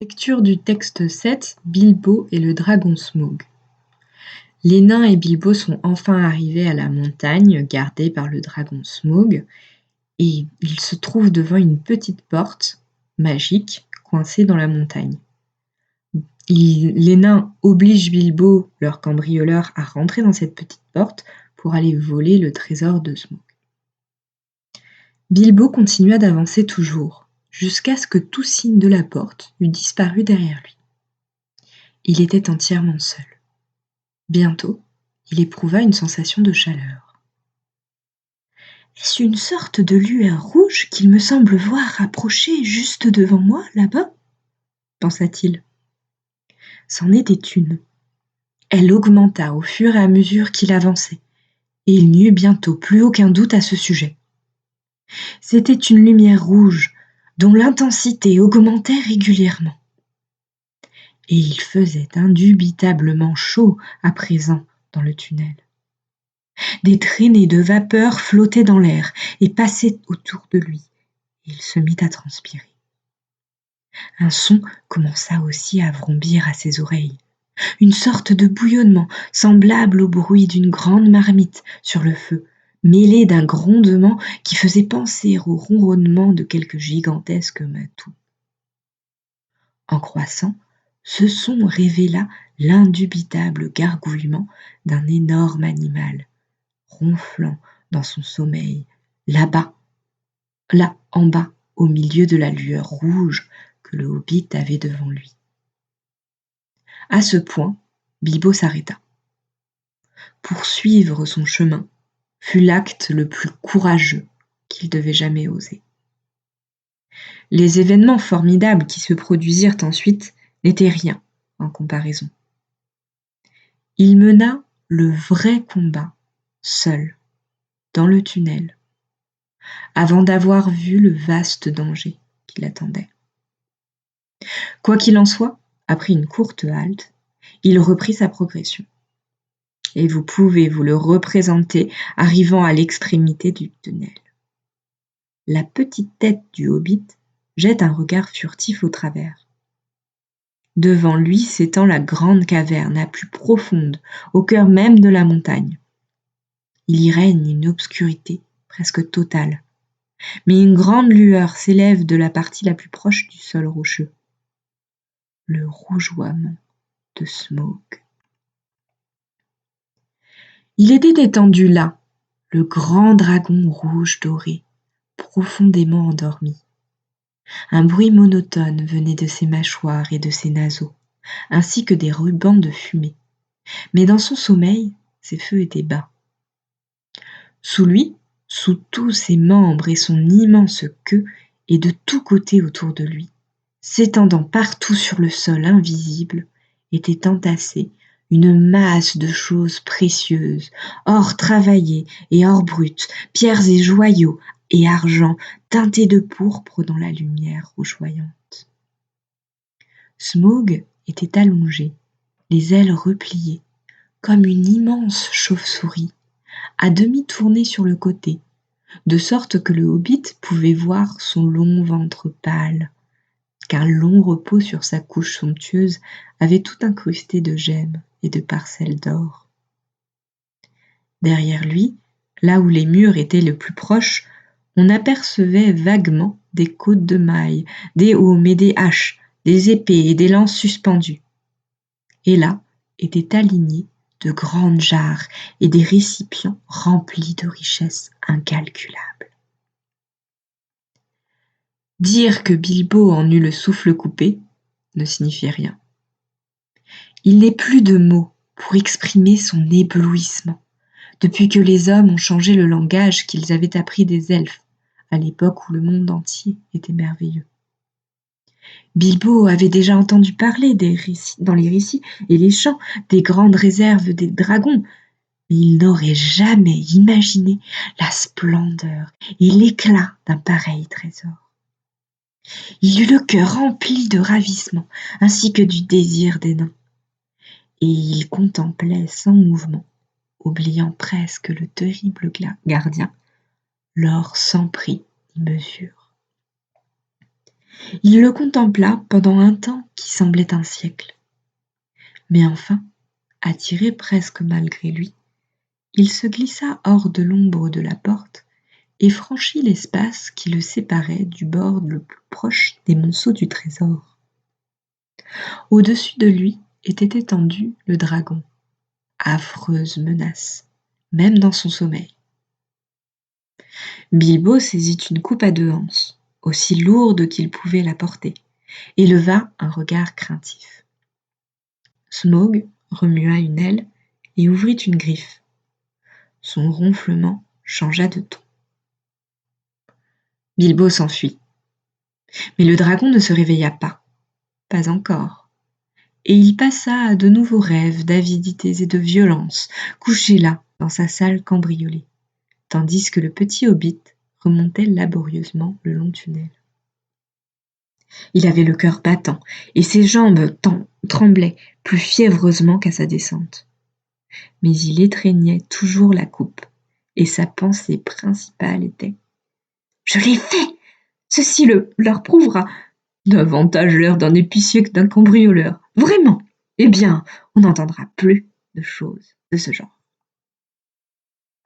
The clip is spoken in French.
Lecture du texte 7, Bilbo et le dragon Smaug. Les nains et Bilbo sont enfin arrivés à la montagne gardée par le dragon Smaug et ils se trouvent devant une petite porte magique coincée dans la montagne. Les nains obligent Bilbo, leur cambrioleur, à rentrer dans cette petite porte pour aller voler le trésor de Smaug. Bilbo continua d'avancer toujours, jusqu'à ce que tout signe de la porte eût disparu derrière lui. Il était entièrement seul. Bientôt, il éprouva une sensation de chaleur. « Est-ce une sorte de lueur rouge qu'il me semble voir approcher juste devant moi, là-bas ?» pensa-t-il. C'en était une. Elle augmenta au fur et à mesure qu'il avançait, et il n'y eut bientôt plus aucun doute à ce sujet. C'était une lumière rouge dont l'intensité augmentait régulièrement. Et il faisait indubitablement chaud à présent dans le tunnel. Des traînées de vapeur flottaient dans l'air et passaient autour de lui. Il se mit à transpirer. Un son commença aussi à vrombir à ses oreilles. Une sorte de bouillonnement semblable au bruit d'une grande marmite sur le feu, mêlé d'un grondement qui faisait penser au ronronnement de quelque gigantesque matou. En croissant, ce son révéla l'indubitable gargouillement d'un énorme animal, ronflant dans son sommeil, là-bas, là en bas, au milieu de la lueur rouge que le hobbit avait devant lui. À ce point, Bilbo s'arrêta. Poursuivre son chemin fut l'acte le plus courageux qu'il devait jamais oser. Les événements formidables qui se produisirent ensuite n'étaient rien en comparaison. Il mena le vrai combat, seul, dans le tunnel, avant d'avoir vu le vaste danger qui l'attendait. Quoi qu'il en soit, après une courte halte, il reprit sa progression. Et vous pouvez vous le représenter arrivant à l'extrémité du tunnel. La petite tête du hobbit jette un regard furtif au travers. Devant lui s'étend la grande caverne la plus profonde, au cœur même de la montagne. Il y règne une obscurité presque totale, mais une grande lueur s'élève de la partie la plus proche du sol rocheux. Le rougeoiement de Smaug. Il était étendu là, le grand dragon rouge doré, profondément endormi. Un bruit monotone venait de ses mâchoires et de ses naseaux, ainsi que des rubans de fumée. Mais dans son sommeil, ses feux étaient bas. Sous lui, sous tous ses membres et son immense queue, et de tous côtés autour de lui, s'étendant partout sur le sol invisible, était entassée une masse de choses précieuses, or travaillé et or brut, pierres et joyaux et argent teintés de pourpre dans la lumière rougeoyante. Smaug était allongé, les ailes repliées, comme une immense chauve-souris, à demi tournée sur le côté, de sorte que le hobbit pouvait voir son long ventre pâle, qu'un long repos sur sa couche somptueuse avait tout incrusté de gemmes et de parcelles d'or. Derrière lui, là où les murs étaient le plus proches, on apercevait vaguement des côtes de mailles, des aumes et des haches, des épées et des lances suspendues. Et là étaient alignés de grandes jarres et des récipients remplis de richesses incalculables. Dire que Bilbo en eut le souffle coupé ne signifiait rien. Il n'est plus de mots pour exprimer son éblouissement, depuis que les hommes ont changé le langage qu'ils avaient appris des elfes, à l'époque où le monde entier était merveilleux. Bilbo avait déjà entendu parler dans les récits et les chants des grandes réserves des dragons, mais il n'aurait jamais imaginé la splendeur et l'éclat d'un pareil trésor. Il eut le cœur rempli de ravissement, ainsi que du désir des nains, et il contemplait sans mouvement, oubliant presque le terrible gardien, l'or sans prix ni mesure. Il le contempla pendant un temps qui semblait un siècle. Mais enfin, attiré presque malgré lui, il se glissa hors de l'ombre de la porte et franchit l'espace qui le séparait du bord le plus proche des monceaux du trésor. Au-dessus de lui était étendu le dragon, affreuse menace, même dans son sommeil. Bilbo saisit une coupe à 2 anses, aussi lourde qu'il pouvait la porter, et leva un regard craintif. Smaug remua une aile et ouvrit une griffe. Son ronflement changea de ton. Bilbo s'enfuit. Mais le dragon ne se réveilla pas encore, et il passa à de nouveaux rêves d'avidités et de violence, couché là, dans sa salle cambriolée, tandis que le petit hobbit remontait laborieusement le long tunnel. Il avait le cœur battant, et ses jambes tremblaient plus fiévreusement qu'à sa descente. Mais il étreignait toujours la coupe, et sa pensée principale était « Je l'ai fait! Ceci leur prouvera davantage l'air d'un épicier que d'un cambrioleur. Vraiment! Eh bien, on n'entendra plus de choses de ce genre. »